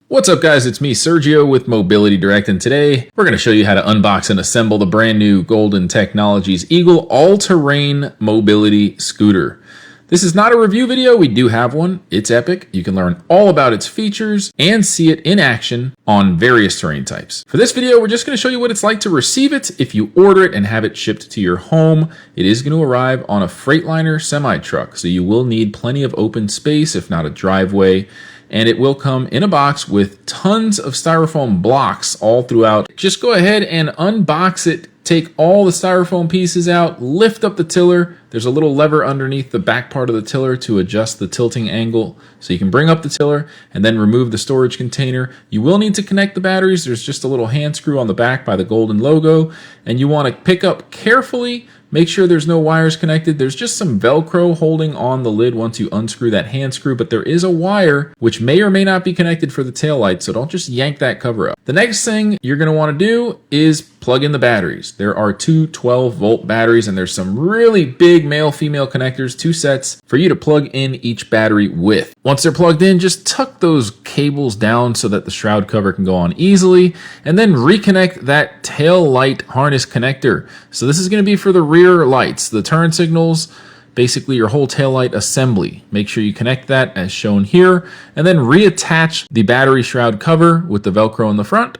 What's up guys, it's me Sergio with Mobility Direct, and today we're going to show you how to unbox and assemble the brand new Golden Technologies Eagle all-terrain mobility scooter. This is not a review video, we do have one. It's epic. You can learn all about its features and see it in action on various terrain types. For this video, we're just going to show you what it's like to receive it if you order it and have it shipped to your home. It is going to arrive on a Freightliner semi-truck, so you will need plenty of open space, if not a driveway. And it will come in a box with tons of styrofoam blocks all throughout. Just go ahead and unbox it, take all the styrofoam pieces out, lift up the tiller. There's a little lever underneath the back part of the tiller to adjust the tilting angle. So you can bring up the tiller and then remove the storage container. You will need to connect the batteries. There's just a little hand screw on the back by the Golden logo. And you want to pick up carefully. Make sure there's no wires connected. There's just some Velcro holding on the lid once you unscrew that hand screw, but there is a wire which may or may not be connected for the tail light, so don't just yank that cover up. The next thing you're going to want to do is plug in the batteries. There are two 12-volt batteries, and there's some really big male-female connectors, two sets, for you to plug in each battery with. Once they're plugged in, just tuck those cables down so that the shroud cover can go on easily, and then reconnect that tail light harness connector. So this is going to be for the rear lights, the turn signals, basically your whole tail light assembly. Make sure you connect that as shown here, and then reattach the battery shroud cover with the Velcro in the front,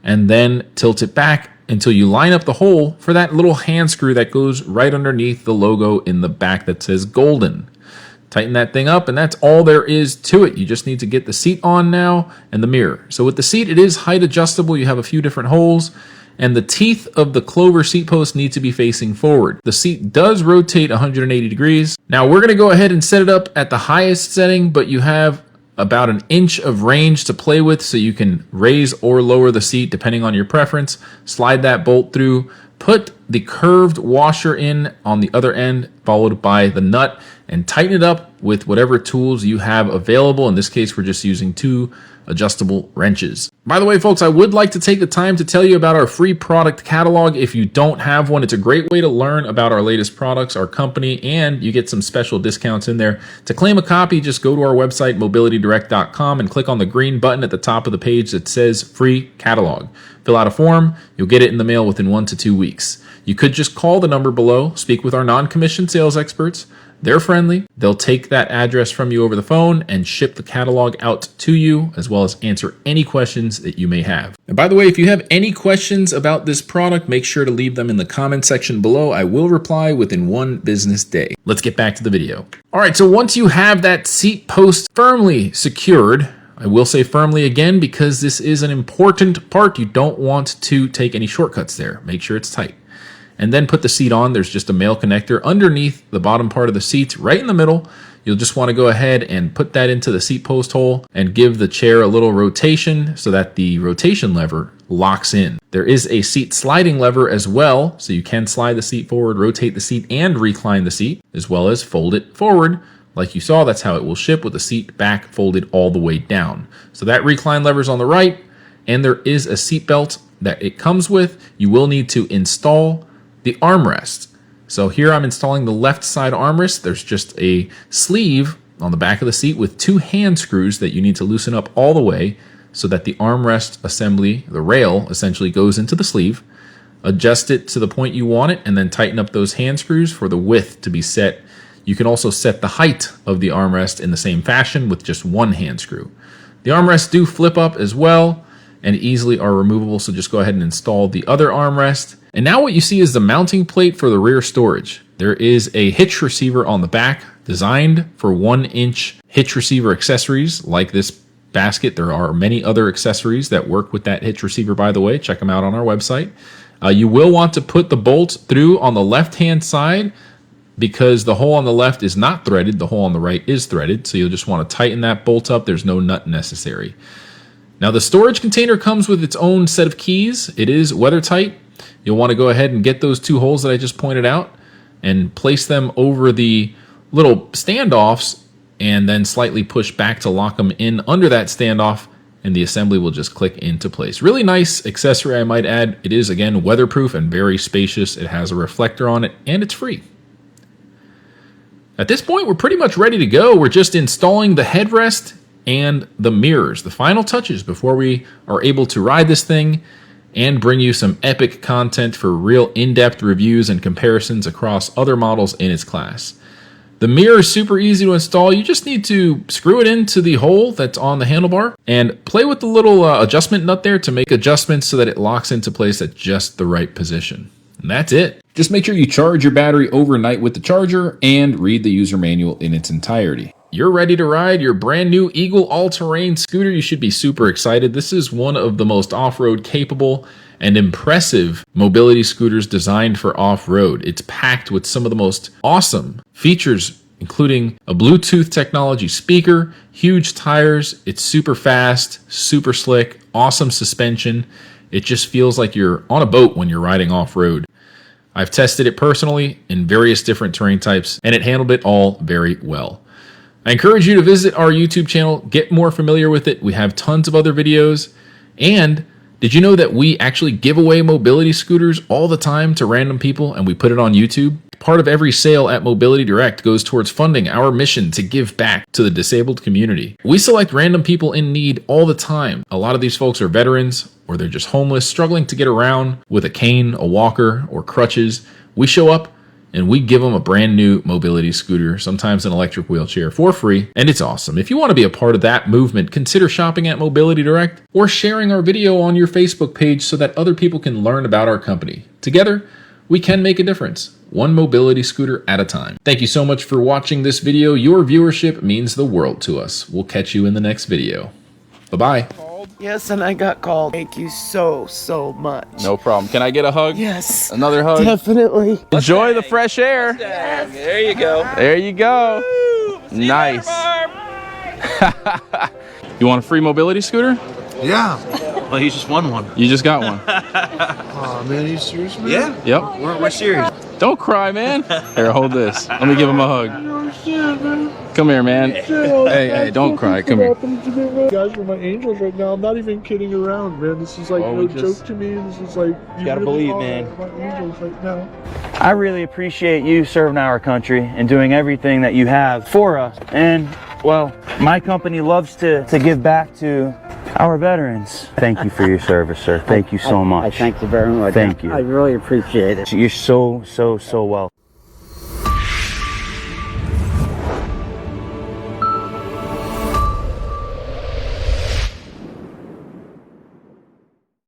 and then tilt it back until you line up the hole for that little hand screw that goes right underneath the logo in the back that says Golden. Tighten that thing up, and that's all there is to it. You just need to get the seat on now and the mirror. So with the seat, it is height adjustable. You have a few different holes, and the teeth of the clover seat post need to be facing forward. The seat does rotate 180 degrees. Now we're gonna go ahead and set it up at the highest setting, but you have about an inch of range to play with, so you can raise or lower the seat depending on your preference. Slide that bolt through, put the curved washer in on the other end, followed by the nut, and tighten it up with whatever tools you have available. In this case, we're just using two adjustable wrenches. By the way, folks, I would like to take the time to tell you about our free product catalog. If you don't have one, it's a great way to learn about our latest products, our company, and you get some special discounts in there. To claim a copy, just go to our website, mobilitydirect.com, and click on the green button at the top of the page that says free catalog. Fill out a form, you'll get it in the mail within 1 to 2 weeks. You could just call the number below, speak with our non-commissioned sales experts. They're friendly. They'll take that address from you over the phone and ship the catalog out to you, as well as answer any questions that you may have. And by the way, if you have any questions about this product, make sure to leave them in the comment section below. I will reply within 1 business day. Let's get back to the video. All right, so once you have that seat post firmly secured, I will say firmly again because this is an important part. You don't want to take any shortcuts there. Make sure it's tight. And then put the seat on. There's just a male connector underneath the bottom part of the seat, right in the middle. You'll just want to go ahead and put that into the seat post hole and give the chair a little rotation so that the rotation lever locks in. There is a seat sliding lever as well, so you can slide the seat forward, rotate the seat, and recline the seat, as well as fold it forward. Like you saw, that's how it will ship, with the seat back folded all the way down. So that recline lever is on the right, and there is a seat belt that it comes with. You will need to install the armrest. So here I'm installing the left side armrest. There's just a sleeve on the back of the seat with 2 hand screws that you need to loosen up all the way so that the armrest assembly, the rail, essentially goes into the sleeve. Adjust it to the point you want it, and then tighten up those hand screws for the width to be set. You can also set the height of the armrest in the same fashion with just 1 hand screw. The armrests do flip up as well and easily are removable, so just go ahead and install the other armrest. And now what you see is the mounting plate for the rear storage. There is a hitch receiver on the back designed for 1-inch hitch receiver accessories like this basket. There are many other accessories that work with that hitch receiver, by the way. Check them out on our website. You will want to put the bolt through on the left-hand side because the hole on the left is not threaded. The hole on the right is threaded, so you'll just want to tighten that bolt up. There's no nut necessary. Now the storage container comes with its own set of keys. It is weather tight. You'll want to go ahead and get those 2 holes that I just pointed out and place them over the little standoffs and then slightly push back to lock them in under that standoff, and the assembly will just click into place. Really nice accessory, I might add. It is, again, weatherproof and very spacious. It has a reflector on it, and it's free. At this point, we're pretty much ready to go. We're just installing the headrest and the mirrors, the final touches before we are able to ride this thing and bring you some epic content for real in-depth reviews and comparisons across other models in its class. The mirror is super easy to install. You just need to screw it into the hole that's on the handlebar and play with the little adjustment nut there to make adjustments so that it locks into place at just the right position. And that's it. Just make sure you charge your battery overnight with the charger and read the user manual in its entirety. You're ready to ride your brand new Eagle all-terrain scooter. You should be super excited. This is one of the most off-road capable and impressive mobility scooters designed for off-road. It's packed with some of the most awesome features, including a Bluetooth technology speaker, huge tires, it's super fast, super slick, awesome suspension. It just feels like you're on a boat when you're riding off-road. I've tested it personally in various different terrain types, and it handled it all very well. I encourage you to visit our YouTube channel, get more familiar with it. We have tons of other videos, and did you know that we actually give away mobility scooters all the time to random people and we put it on YouTube? Part of every sale at Mobility Direct goes towards funding our mission to give back to the disabled community. We select random people in need all the time. A lot of these folks are veterans or they're just homeless, struggling to get around with a cane, a walker, or crutches. We show up and we give them a brand new mobility scooter, sometimes an electric wheelchair, for free, and it's awesome. If you want to be a part of that movement, consider shopping at Mobility Direct or sharing our video on your Facebook page so that other people can learn about our company. Together, we can make a difference, one mobility scooter at a time. Thank you so much for watching this video. Your viewership means the world to us. We'll catch you in the next video. Bye-bye. Yes, and I got called. Thank you so much. No problem. Can I get a hug? Yes. Another hug? Definitely. Enjoy the fresh air. Yes. There you go. There you go. Nice. You want a free mobility scooter? Yeah. Well, he just won one. You just got one. Oh man, are you serious, man? Yeah. Yep. We're serious. Don't cry, man. Here, hold this. Let me give him a hug. Oh shit, man. Come here, man. Hey, don't cry. Come here. You guys are my angels right now. I'm not even kidding around, man. This is like Oh, no we just- joke to me. This is like you gotta really believe, are man. my angels right now. I really appreciate you serving our country and doing everything that you have for us. And, well, my company loves to give back to our veterans. Thank you for your service, sir. Thank you so much. I thank you very much. Thank you. I really appreciate it. You're so well.